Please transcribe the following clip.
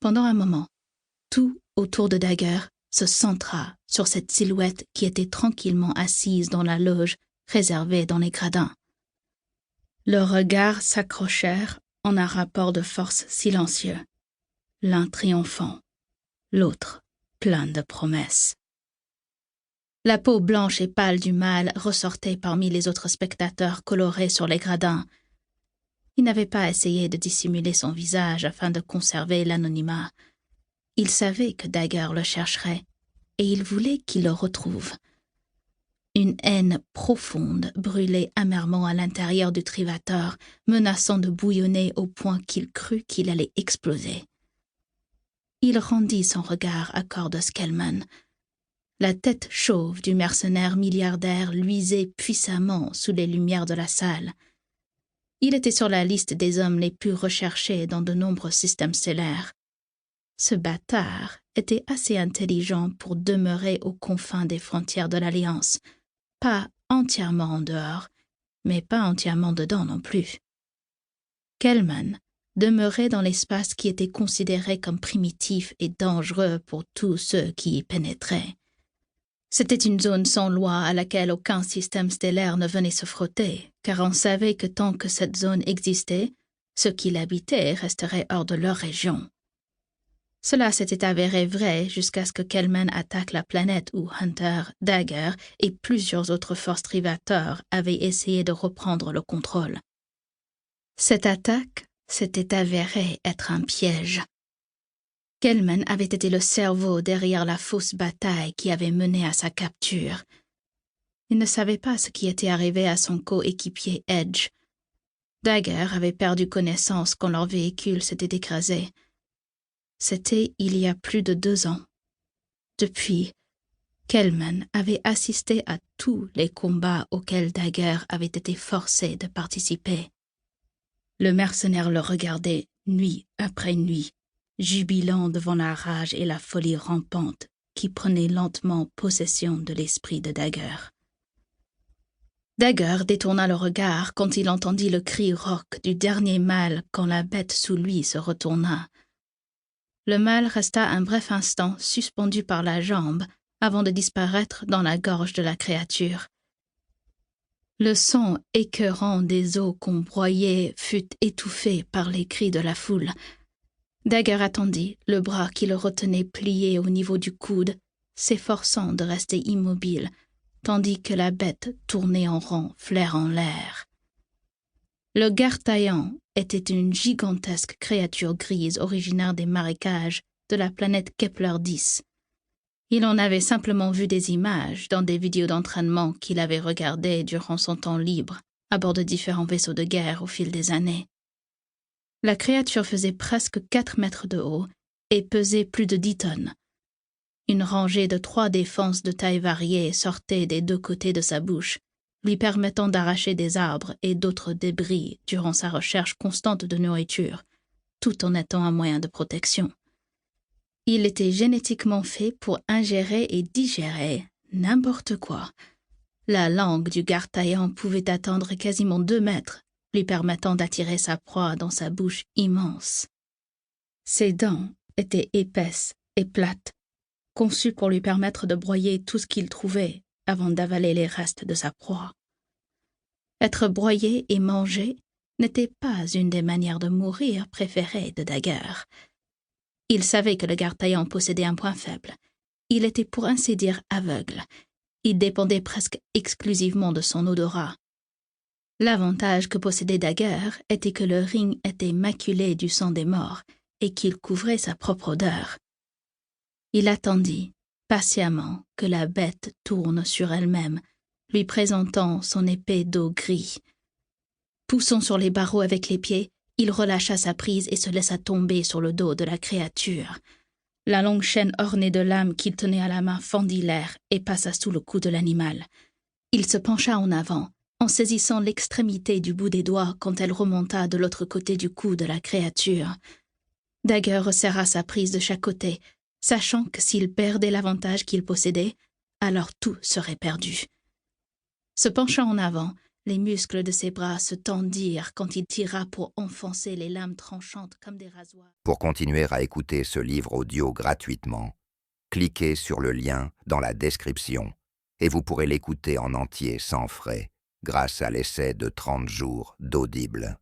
Pendant un moment, tout autour de Dagger se centra sur cette silhouette qui était tranquillement assise dans la loge réservée dans les gradins. Leurs regards s'accrochèrent en un rapport de force silencieux, l'un triomphant, l'autre plein de promesses. La peau blanche et pâle du mâle ressortait parmi les autres spectateurs colorés sur les gradins. Il n'avait pas essayé de dissimuler son visage afin de conserver l'anonymat. Il savait que Dagger le chercherait, et il voulait qu'il le retrouve. Une haine profonde brûlait amèrement à l'intérieur du Trivateur, menaçant de bouillonner au point qu'il crut qu'il allait exploser. Il rendit son regard à Cordes Kellman. La tête chauve du mercenaire milliardaire luisait puissamment sous les lumières de la salle. Il était sur la liste des hommes les plus recherchés dans de nombreux systèmes stellaires. Ce bâtard était assez intelligent pour demeurer aux confins des frontières de l'Alliance, pas entièrement en dehors, mais pas entièrement dedans non plus. Kellman demeurait dans l'espace qui était considéré comme primitif et dangereux pour tous ceux qui y pénétraient. C'était une zone sans loi à laquelle aucun système stellaire ne venait se frotter, car on savait que tant que cette zone existait, ceux qui l'habitaient resteraient hors de leur région. Cela s'était avéré vrai jusqu'à ce que Kellman attaque la planète où Hunter, Dagger et plusieurs autres forces Trivateur avaient essayé de reprendre le contrôle. Cette attaque s'était avérée être un piège. Kellman avait été le cerveau derrière la fausse bataille qui avait mené à sa capture. Il ne savait pas ce qui était arrivé à son coéquipier Edge. Dagger avait perdu connaissance quand leur véhicule s'était écrasé. C'était il y a plus de 2 ans. Depuis, Kellman avait assisté à tous les combats auxquels Dagger avait été forcé de participer. Le mercenaire le regardait nuit après nuit, jubilant devant la rage et la folie rampante qui prenaient lentement possession de l'esprit de Dagger. Dagger détourna le regard quand il entendit le cri rauque du dernier mâle quand la bête sous lui se retourna. Le mâle resta un bref instant suspendu par la jambe avant de disparaître dans la gorge de la créature. Le son écœurant des os qu'on broyait fut étouffé par les cris de la foule. Dagger attendit, le bras qui le retenait plié au niveau du coude, s'efforçant de rester immobile, tandis que la bête tournait en rond, flairant l'air. Le Gartaillan était une gigantesque créature grise originaire des marécages de la planète Kepler 10. Il en avait simplement vu des images dans des vidéos d'entraînement qu'il avait regardées durant son temps libre à bord de différents vaisseaux de guerre au fil des années. La créature faisait presque 4 mètres de haut et pesait plus de 10 tonnes. Une rangée de 3 défenses de taille variée sortait des 2 côtés de sa bouche, lui permettant d'arracher des arbres et d'autres débris durant sa recherche constante de nourriture, tout en étant un moyen de protection. Il était génétiquement fait pour ingérer et digérer n'importe quoi. La langue du Gartaillan pouvait atteindre quasiment 2 mètres, lui permettant d'attirer sa proie dans sa bouche immense. Ses dents étaient épaisses et plates, conçues pour lui permettre de broyer tout ce qu'il trouvait avant d'avaler les restes de sa proie. Être broyé et mangé n'était pas une des manières de mourir préférées de Dagger. Il savait que le Gartaillan possédait un point faible. Il était pour ainsi dire aveugle. Il dépendait presque exclusivement de son odorat. L'avantage que possédait Dagger était que le ring était maculé du sang des morts et qu'il couvrait sa propre odeur. Il attendit, patiemment, que la bête tourne sur elle-même, lui présentant son épée d'eau gris. Poussant sur les barreaux avec les pieds, il relâcha sa prise et se laissa tomber sur le dos de la créature. La longue chaîne ornée de lames qu'il tenait à la main fendit l'air et passa sous le cou de l'animal. Il se pencha en avant, en saisissant l'extrémité du bout des doigts quand elle remonta de l'autre côté du cou de la créature. Dagger resserra sa prise de chaque côté, sachant que s'il perdait l'avantage qu'il possédait, alors tout serait perdu. Se penchant en avant, Les muscles de ses bras se tendirent quand il tira pour enfoncer les lames tranchantes comme des rasoirs. Pour continuer à écouter ce livre audio gratuitement, cliquez sur le lien dans la description et vous pourrez l'écouter en entier sans frais grâce à l'essai de 30 jours d'Audible.